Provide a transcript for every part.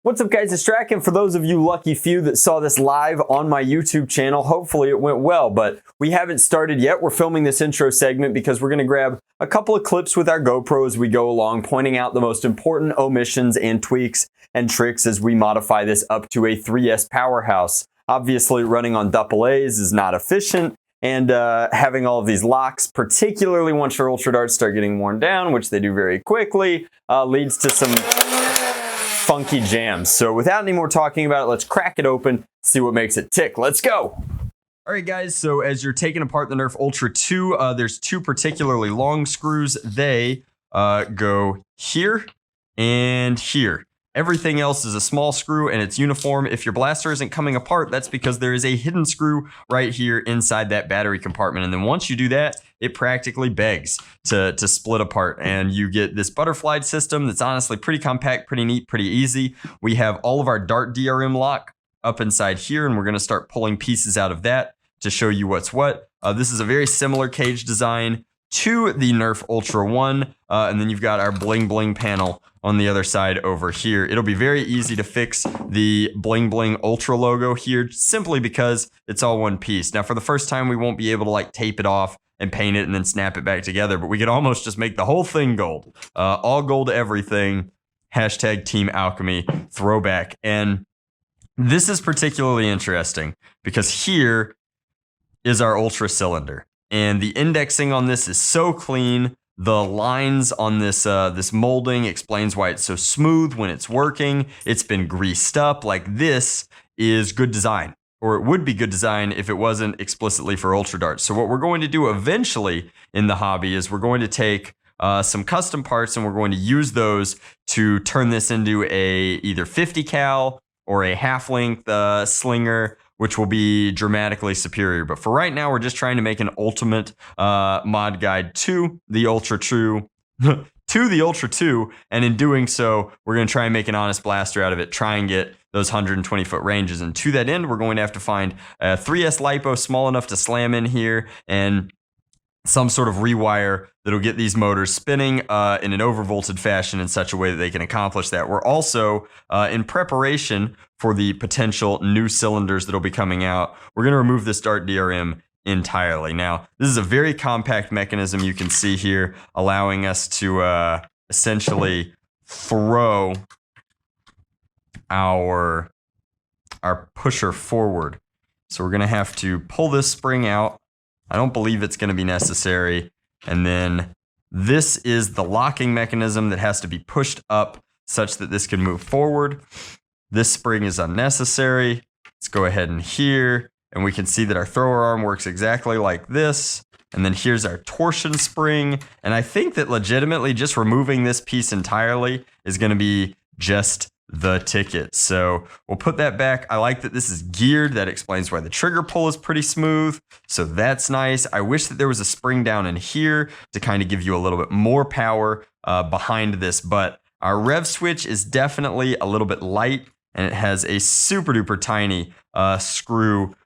What's up guys, it's Strack, and for those of you lucky few that saw this live on my YouTube channel, hopefully it went well, but we haven't started yet. We're filming this intro segment because we're going to grab a couple of clips with our GoPro as we go along, pointing out the most important omissions and tweaks and tricks as we modify this up to a 3S powerhouse. Obviously running on AA's is not efficient, and having all of these locks, particularly once your Ultra Darts start getting worn down, which they do very quickly, leads to some funky jams. So without any more talking about it, let's crack it open, see what makes it tick. Let's go. All right, guys, so as you're taking apart the Nerf Ultra 2, there's two particularly long screws. They go here and here. Everything else is a small screw and it's uniform. If your blaster isn't coming apart, that's because there is a hidden screw right here inside that battery compartment. And then once you do that, it practically begs to split apart. And you get this butterfly system that's honestly pretty compact, pretty neat, pretty easy. We have all of our Dart DRM lock up inside here, and we're going to start pulling pieces out of that to show you what's what. This is a very similar cage design to the Nerf Ultra 1. And then you've got our bling bling panel on the other side over here. It'll be very easy to fix the bling bling Ultra logo here simply because it's all one piece. Now for the first time, we won't be able to like tape it off and paint it and then snap it back together, but we could almost just make the whole thing gold. All gold everything. Hashtag Team Alchemy throwback. And this is particularly interesting because here is our Ultra cylinder. And the indexing on this is so clean. The lines on this this molding explains why it's so smooth when it's working. It's been greased up. Like, this is good design, or it would be good design if it wasn't explicitly for Ultra Darts. So what we're going to do eventually in the hobby is we're going to take some custom parts and we're going to use those to turn this into a either 50 cal or a half-length slinger, which will be dramatically superior. But for right now, we're just trying to make an ultimate mod guide to the Ultra 2, and in doing so, we're going to try and make an honest blaster out of it, try and get those 120-foot ranges. And to that end, we're going to have to find a 3S LiPo small enough to slam in here, and some sort of rewire that'll get these motors spinning in an overvolted fashion in such a way that they can accomplish that. We're also in preparation for the potential new cylinders that'll be coming out. We're going to remove this Dart DRM entirely. Now, this is a very compact mechanism you can see here, allowing us to essentially throw our pusher forward. So we're going to have to pull this spring out. I don't believe it's going to be necessary. And then this is the locking mechanism that has to be pushed up such that this can move forward. This spring is unnecessary. Let's go ahead and here, and we can see that our thrower arm works exactly like this. And then here's our torsion spring. And I think that legitimately just removing this piece entirely is going to be just the ticket. So we'll put that back. I like that this is geared. That explains why the trigger pull is pretty smooth. So that's nice. I wish that there was a spring down in here to kind of give you a little bit more power behind this. But our rev switch is definitely a little bit light, and it has a super duper tiny screw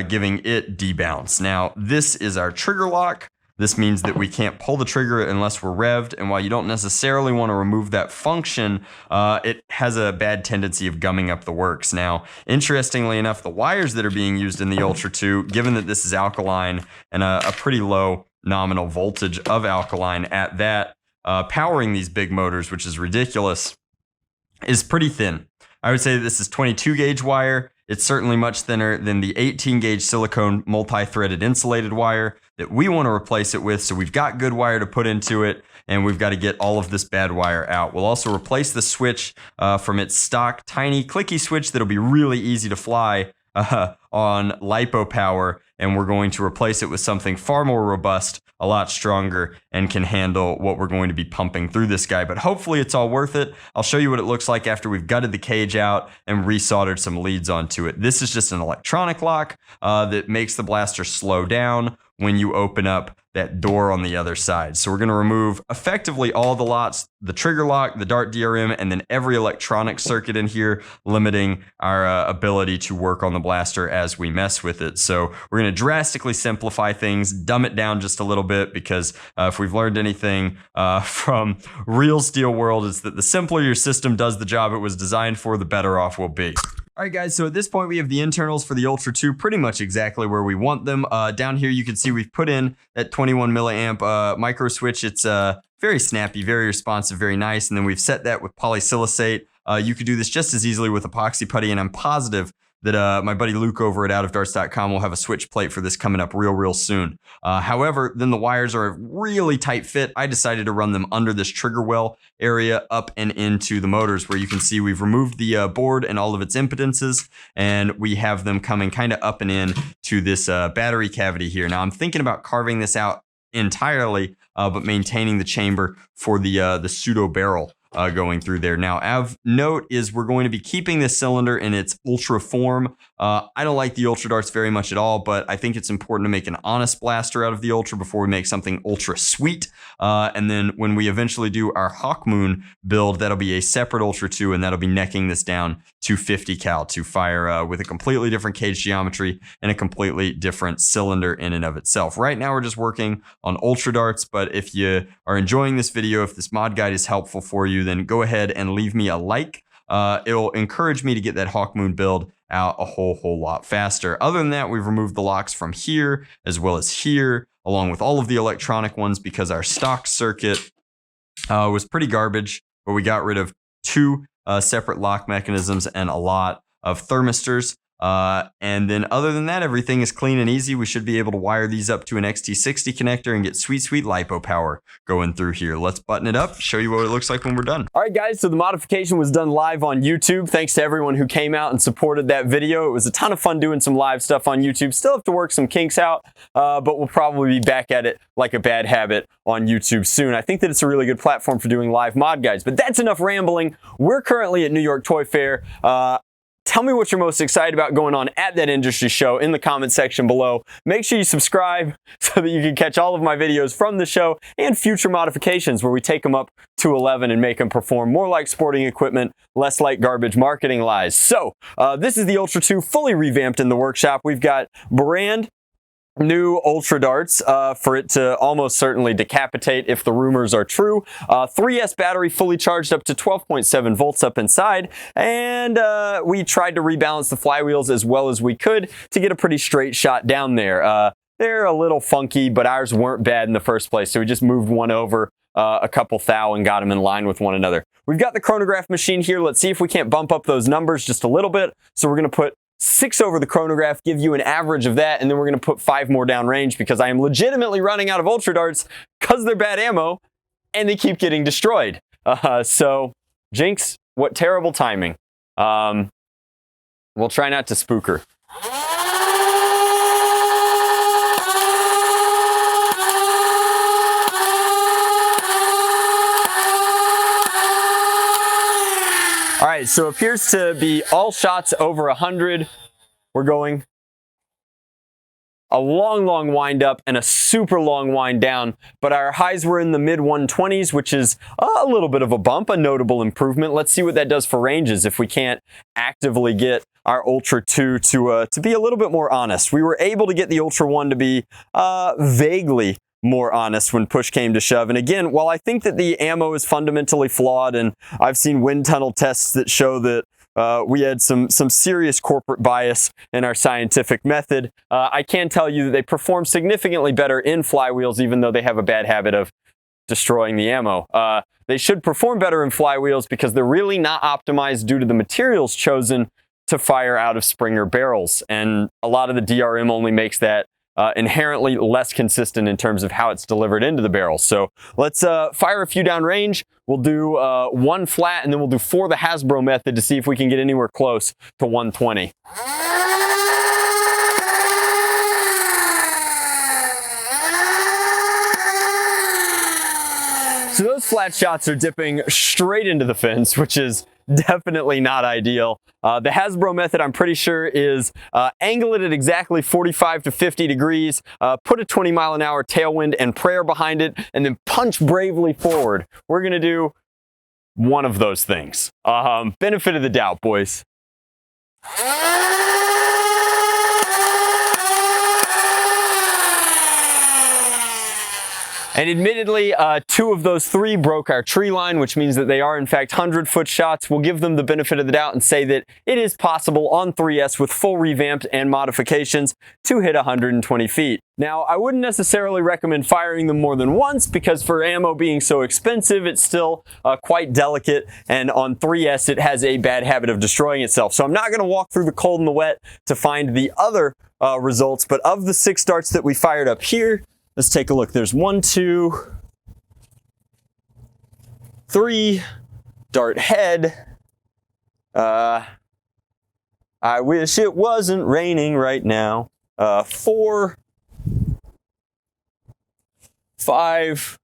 giving it debounce. Now, this is our trigger lock. This means that we can't pull the trigger unless we're revved, and while you don't necessarily want to remove that function, it has a bad tendency of gumming up the works. Now, interestingly enough, the wires that are being used in the Ultra 2, given that this is alkaline and a pretty low nominal voltage of alkaline at that, powering these big motors, which is ridiculous, is pretty thin. I would say that this is 22 gauge wire. It's certainly much thinner than the 18 gauge silicone multi-threaded insulated wire that we want to replace it with. So we've got good wire to put into it, and we've got to get all of this bad wire out. We'll also replace the switch from its stock tiny clicky switch that'll be really easy to fly on LiPo power, and we're going to replace it with something far more robust, a lot stronger, and can handle what we're going to be pumping through this guy. But hopefully it's all worth it. I'll show you what it looks like after we've gutted the cage out and resoldered some leads onto it. This is just an electronic lock that makes the blaster slow down when you open up that door on the other side. So we're going to remove effectively all the lots, the trigger lock, the Dart DRM, and then every electronic circuit in here, limiting our ability to work on the blaster as we mess with it. So we're going to drastically simplify things, dumb it down just a little bit, because if we've learned anything from real steel world, it's that the simpler your system does the job it was designed for, the better off we'll be. All right, guys, so at this point, we have the internals for the Ultra 2 pretty much exactly where we want them. Down here, you can see we've put in that 21 milliamp micro switch. It's very snappy, very responsive, very nice. And then we've set that with polysilicate. You could do this just as easily with epoxy putty, and I'm positive that my buddy Luke over at outofdarts.com will have a switch plate for this coming up real soon. However, then the wires are a really tight fit. I decided to run them under this trigger well area up and into the motors, where you can see we've removed the board and all of its impedances, and we have them coming kind of up and in to this battery cavity here. Now I'm thinking about carving this out entirely, but maintaining the chamber for the pseudo barrel going through there. Now, of note is we're going to be keeping this cylinder in its Ultra form. I don't like the Ultra darts very much at all, but I think it's important to make an honest blaster out of the Ultra before we make something ultra sweet. And then when we eventually do our Hawkmoon build, that'll be a separate Ultra 2, and that'll be necking this down to 50 cal to fire with a completely different cage geometry and a completely different cylinder in and of itself. Right now, we're just working on Ultra darts, but if you are enjoying this video, if this mod guide is helpful for you, then go ahead and leave me a like. It'll encourage me to get that Hawkmoon build out a whole lot faster. Other than that, we've removed the locks from here as well as here, along with all of the electronic ones, because our stock circuit was pretty garbage, but we got rid of 2 separate lock mechanisms and a lot of thermistors. And then other than that, everything is clean and easy. We should be able to wire these up to an XT60 connector and get sweet LiPo power going through here. Let's button it up, show you what it looks like when we're done. All right, guys, so the modification was done live on YouTube. Thanks to everyone who came out and supported that video. It was a ton of fun doing some live stuff on YouTube. Still have to work some kinks out, but we'll probably be back at it like a bad habit on YouTube soon. I think that it's a really good platform for doing live mod guides, but that's enough rambling. We're currently at New York Toy Fair. Tell me what you're most excited about going on at that industry show in the comment section below. Make sure you subscribe so that you can catch all of my videos from the show and future modifications where we take them up to 11 and make them perform more like sporting equipment, less like garbage marketing lies. So this is the Ultra 2 fully revamped in the workshop. We've got brand new Ultra darts for it to almost certainly decapitate if the rumors are true. 3S battery fully charged up to 12.7 volts up inside, and we tried to rebalance the flywheels as well as we could to get a pretty straight shot down there. They're a little funky, but ours weren't bad in the first place, so we just moved one over a couple thou and got them in line with one another. We've got the chronograph machine here. Let's see if we can't bump up those numbers just a little bit. So we're going to put 6 over the chronograph, give you an average of that, and then we're going to put 5 more down range because I am legitimately running out of Ultra darts because they're bad ammo and they keep getting destroyed. So, Jinx, what terrible timing. We'll try not to spook her. All right, so it appears to be all shots over 100. We're going a long wind up and a super long wind down, but our highs were in the mid 120s, which is a little bit of a bump, a notable improvement. Let's see what that does for ranges if we can't actively get our Ultra 2 to be a little bit more honest. We were able to get the Ultra 1 to be vaguely more honest when push came to shove. And again, while I think that the ammo is fundamentally flawed, and I've seen wind tunnel tests that show that we had some serious corporate bias in our scientific method, I can tell you that they perform significantly better in flywheels, even though they have a bad habit of destroying the ammo. They should perform better in flywheels because they're really not optimized due to the materials chosen to fire out of Springer barrels. And a lot of the DRM only makes that inherently less consistent in terms of how it's delivered into the barrel. So let's fire a few down range. We'll do 1 flat, and then we'll do 4 the Hasbro method to see if we can get anywhere close to 120. So those flat shots are dipping straight into the fence, which is definitely not ideal. The Hasbro method, I'm pretty sure, is angle it at exactly 45 to 50 degrees, put a 20-mile-an-hour tailwind and prayer behind it, and then punch bravely forward. We're going to do one of those things. Benefit of the doubt, boys. And admittedly, 2 of those 3 broke our tree line, which means that they are in fact 100-foot shots. We'll give them the benefit of the doubt and say that it is possible on 3S with full revamped and modifications to hit 120 feet. Now, I wouldn't necessarily recommend firing them more than once because for ammo being so expensive, it's still quite delicate, and on 3S it has a bad habit of destroying itself. So I'm not going to walk through the cold and the wet to find the other results, but of the 6 darts that we fired up here, let's take a look. There's 1, 2, 3, dart head. I wish it wasn't raining right now. 4, 5.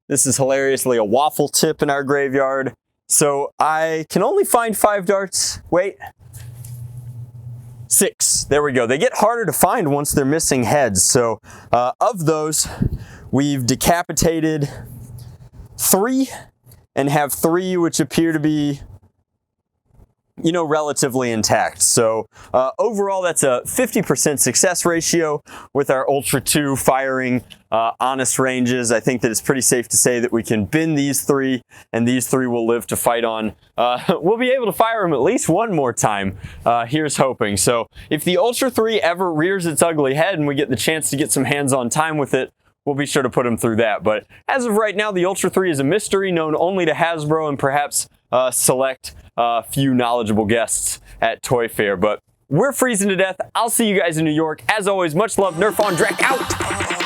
This is hilariously a waffle tip in our graveyard. So I can only find 5 darts. Wait. 6. There we go. They get harder to find once they're missing heads. So of those, we've decapitated 3 and have 3 which appear to be, you know, relatively intact. So overall, that's a 50% success ratio with our Ultra 2 firing honest ranges. I think that it's pretty safe to say that we can bin these 3, and these 3 will live to fight on. We'll be able to fire them at least one more time. Here's hoping. So if the Ultra 3 ever rears its ugly head and we get the chance to get some hands-on time with it, we'll be sure to put them through that. But as of right now, the Ultra 3 is a mystery known only to Hasbro and perhaps select few knowledgeable guests at Toy Fair. But we're freezing to death. I'll see you guys in New York. As always, much love. Nerf on Drek out.